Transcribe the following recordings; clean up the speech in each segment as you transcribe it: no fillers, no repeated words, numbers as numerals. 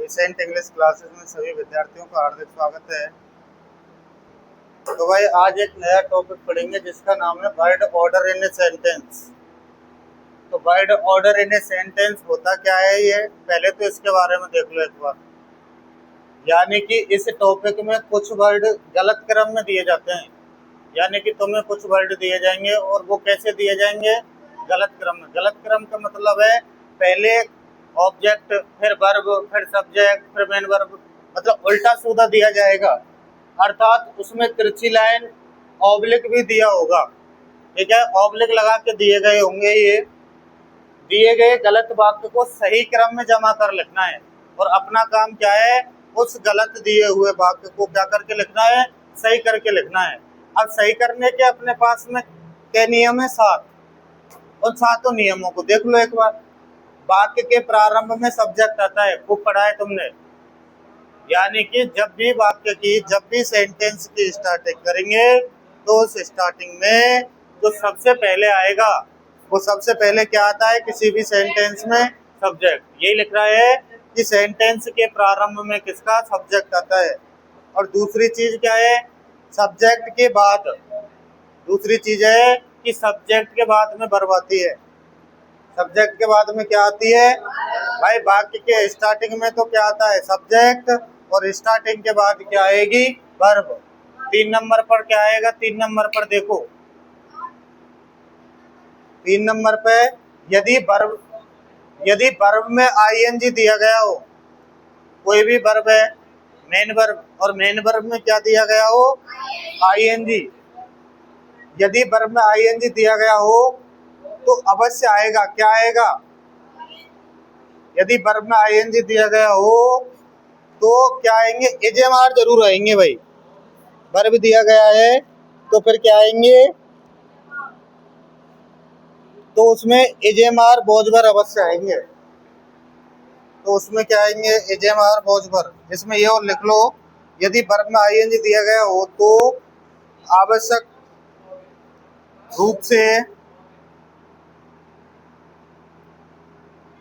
Recent English classes में सभी विद्यार्थियों का हार्दिक स्वागत है। तो भाई आज एक नया टॉपिक पढ़ेंगे जिसका नाम है word order in a sentence. तो word order in a sentence होता क्या है, ये पहले तो इसके बारे में देख लो एक बार। यानी कि इस टॉपिक में कुछ वर्ड गलत क्रम में दिए जाते हैं, यानी कि तुम्हें कुछ वर्ड दिए जाएंगे और वो कैसे दिए जाएंगे, गलत क्रम में। गलत क्रम का मतलब है पहले ऑब्जेक्ट, फिर वर्ब, फिर सब्जेक्ट, फिर मेन वर्ब, मतलब उल्टा सीधा दिया जाएगा। अर्थात उसमें तिरछी लाइन ऑब्लिक भी दिया होगा, ठीक है, ऑब्लिक लगा के दिए गए होंगे। ये दिए गए गलत वाक्य को सही क्रम में जमा कर लिखना है और अपना काम क्या है, उस गलत दिए हुए वाक्य को क्या करके लिखना है, सही करके लिखना है। अब सही करने के अपने पास में क्या नियम है, 7। उन 7 नियमों को देख लो एक बार। वाक्य के प्रारंभ में सब्जेक्ट आता है, खूब पढ़ा है तुमने। यानी कि जब भी सेंटेंस की स्टार्टिंग करेंगे तो उस स्टार्टिंग में जो सबसे पहले आएगा वो सबसे पहले क्या आता है, किसी भी सेंटेंस में सब्जेक्ट। यही लिख रहा है कि सेंटेंस के प्रारंभ में किसका, सब्जेक्ट आता है। और दूसरी चीज क्या है, सब्जेक्ट के बाद दूसरी चीज है कि सब्जेक्ट के बाद में वर्ब आती है। सब्जेक्ट के बाद में क्या आती है भाई, वाक्य के स्टार्टिंग में तो क्या आता है, सब्जेक्ट, और स्टार्टिंग के बाद क्या आएगी, वर्ब। 3 नंबर पर क्या आएगा, 3 नंबर पर देखो, 3 नंबर पे यदि वर्ब में आईएनजी दिया गया हो, कोई भी वर्ब है मेन वर्ब, और मेन वर्ब में क्या दिया गया हो, आईएनजी। यदि वर्ब में आईएनजी दिया गया हो तो अवश्य आएगा, क्या आएगा, यदि वर्ब में आईएनजी दिया गया हो तो क्या आएंगे, एजेएमआर जरूर आएंगे भाई। वर्ब दिया गया है तो फिर क्या आएंगे, तो उसमें एजेएमआर बोझवर अवश्य आएंगे। तो उसमें क्या आएंगे, एजेएमआर बोझवर। इसमें ये और लिख लो, यदि वर्ब में आईएनजी दिया गया हो तो आवश्यक रूप से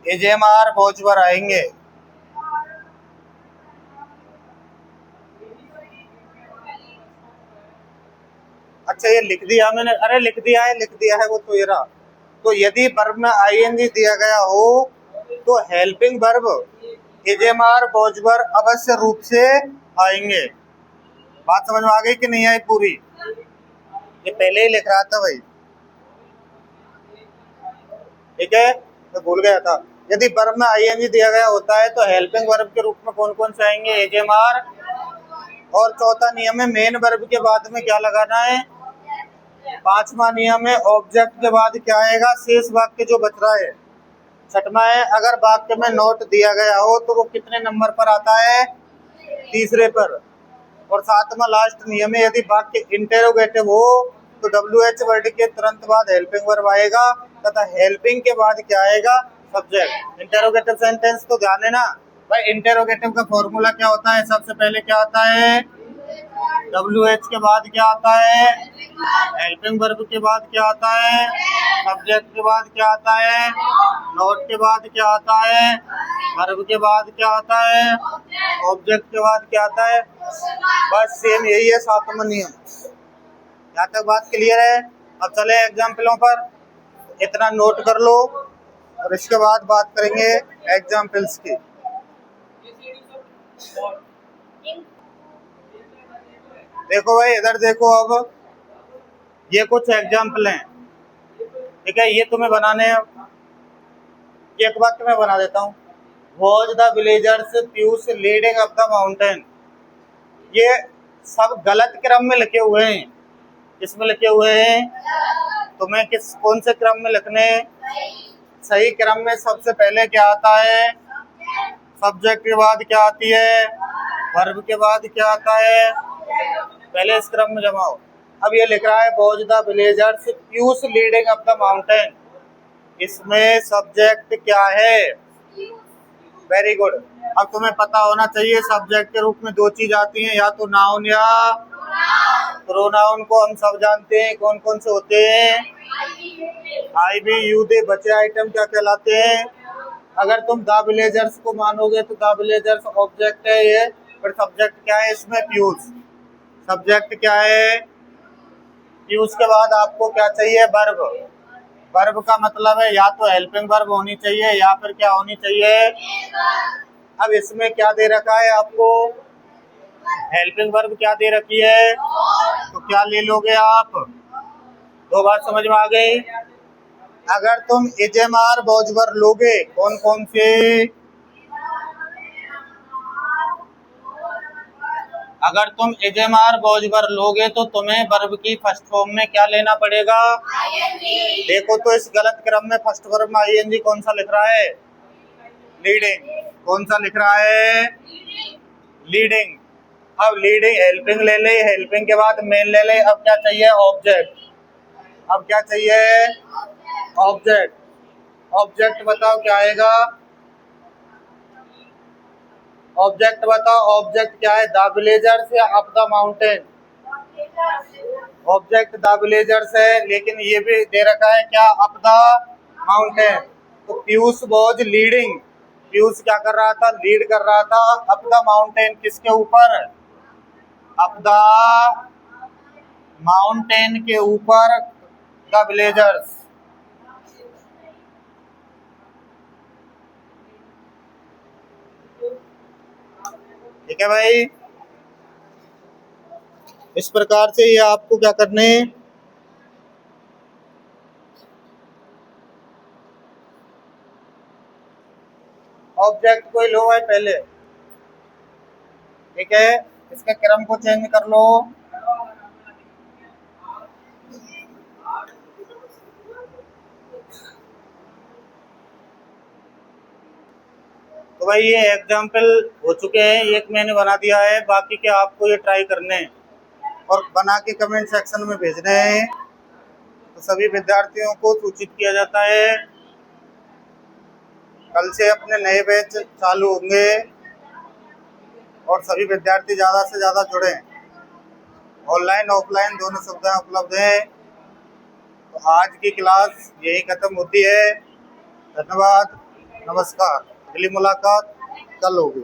एजेएमआर बोझवर आएंगे। अच्छा ये लिख दिया मैंने, अरे लिख दिया है वो तो ये रहा। तो यदि वर्ब में आईएनजी दिया गया हो तो हेल्पिंग वर्ब एजेएमआर बोझवर अवश्य रूप से आएंगे। बात समझ में आ गई कि नहीं आई पूरी, ये पहले ही लिख रहा था भाई, ठीक है, मैं भूल गया था। यदि वर्ब में आईएनजी दिया गया होता है तो हेल्पिंग वर्ब के रूप में कौन कौन से आएंगे, एजेएमआर। और चौथा नियम है मेन वर्ब के बाद में क्या लगाना है। 5वां नियम है ऑब्जेक्ट के बाद क्या आएगा, शेष वाक्य जो बच रहा है। 6वां है अगर वाक्य में नोट दिया गया हो तो वो कितने नंबर पर आता है, तीसरे पर। और 7वां लास्ट नियम है यदि वाक्य इंटेरोगेटिव हो तो WH वर्ड के तुरंत बाद हेल्पिंग वर्ब आएगा तथा हेल्पिंग के बाद क्या आएगा, सब्जेक्ट। इंटेरोगेटिव सेंटेंस तो ध्यान है ना भाई, इंटेरोगेटिव का फॉर्मूला क्या होता है, सबसे पहले क्या आता है, WH के बाद क्या आता है, हेल्पिंग वर्ब के बाद क्या आता है, सब्जेक्ट के बाद क्या आता है, नोट के बाद क्या आता है, वर्ब के बाद क्या आता है, ऑब्जेक्ट के बाद क्या आता है। बस सेम यही है 7वां नियम। यहाँ तक बात क्लियर है। अब चले एग्जाम्पलों पर, इतना नोट कर लो और इसके बाद बात करेंगे एग्जाम्पल्स की। देखो भाई इधर देखो, अब ये कुछ एग्जाम्पल हैं, ठीक है, ये तुम्हें बनाने हैं। एक बात मैं बना देता हूँ, watch the villagers Piyush leading up the mountain. ये सब गलत क्रम में लिखे हुए हैं। किसमें लिखे हुए हैं, तुम्हें कौन से क्रम में लिखने, सही क्रम में। सबसे पहले क्या आता है, सब्जेक्ट के बाद क्या आती है, वर्ब के बाद क्या आता है, पहले इस क्रम में जमाओ। अब ये लिख रहा है watch the villagers Piyush leading up the mountain, इसमें सब्जेक्ट क्या है, वेरी गुड। अब तुम्हें पता होना चाहिए सब्जेक्ट के रूप में 2 चीज आती हैं, या तो नाउन या प्रोनाउन। को हम सब जानते हैं कौन कौन से होते हैं, आई बी यू दे। बचे आइटम क्या कहलाते हैं, अगर तुम द विलेजर्स को मानोगे तो द विलेजर्स ऑब्जेक्ट है ये, पर सब्जेक्ट क्या है इसमें? प्यूस। सब्जेक्ट क्या है? प्यूस के बाद आपको क्या चाहिए? वर्ब। वर्ब का मतलब है या तो हेल्पिंग वर्ब होनी चाहिए या फिर क्या होनी चाहिए? अब इसमें क्या दे रखा है आपको? हेल्पिंग वर्ब क्या दे रखी है? तो क्या ले लोगे आप? दो बात समझ में आ गई। अगर तुम इजेमार बोझवर लोगे, कौन कौन से? अगर तुम इजेमार बोझवर लोगे तो तुम्हें वर्ब की फर्स्ट फॉर्म में क्या लेना पड़ेगा? देखो तो इस गलत क्रम में फर्स्ट वर्ब में आईएनजी कौन सा लिख रहा है? लीडिंग। कौन सा लिख रहा है? लीडिंग। अब लीडिंग हेल्पिंग ले ले, हेल्पिंग के बाद मेन ले ले, अब क्या चाहिए? ऑब्जेक्ट। अब क्या चाहिए? ऑब्जेक्ट। ऑब्जेक्ट बताओ क्या आएगा? ऑब्जेक्ट बताओ, ऑब्जेक्ट क्या है? द विलेजर्स या up the mountain? Object the villagers है, लेकिन ये भी दे रखा है क्या? Up the mountain. तो पीयूष वॉज लीडिंग, पीयूष क्या कर रहा था? लीड कर रहा था अप द माउंटेन। किसके ऊपर? अप द माउंटेन के ऊपर द विलेजर्स। ठीक है भाई, इस प्रकार से ये आपको क्या करने? ऑब्जेक्ट को लो है पहले, ठीक है, इसके क्रम को चेंज कर लो। तो भाई ये एग्जाम्पल हो चुके हैं, एक मैंने बना दिया है, बाकी के आपको ये ट्राई करने हैं और बना के कमेंट सेक्शन में भेजने हैं। तो सभी विद्यार्थियों को सूचित किया जाता है कल से अपने नए बैच चालू होंगे और सभी विद्यार्थी ज़्यादा से ज़्यादा जुड़ें। ऑनलाइन ऑफलाइन दोनों सुविधाएं उपलब्ध हैं। तो आज की क्लास यही खत्म होती है। धन्यवाद, नमस्कार। अगली मुलाकात कल होगी।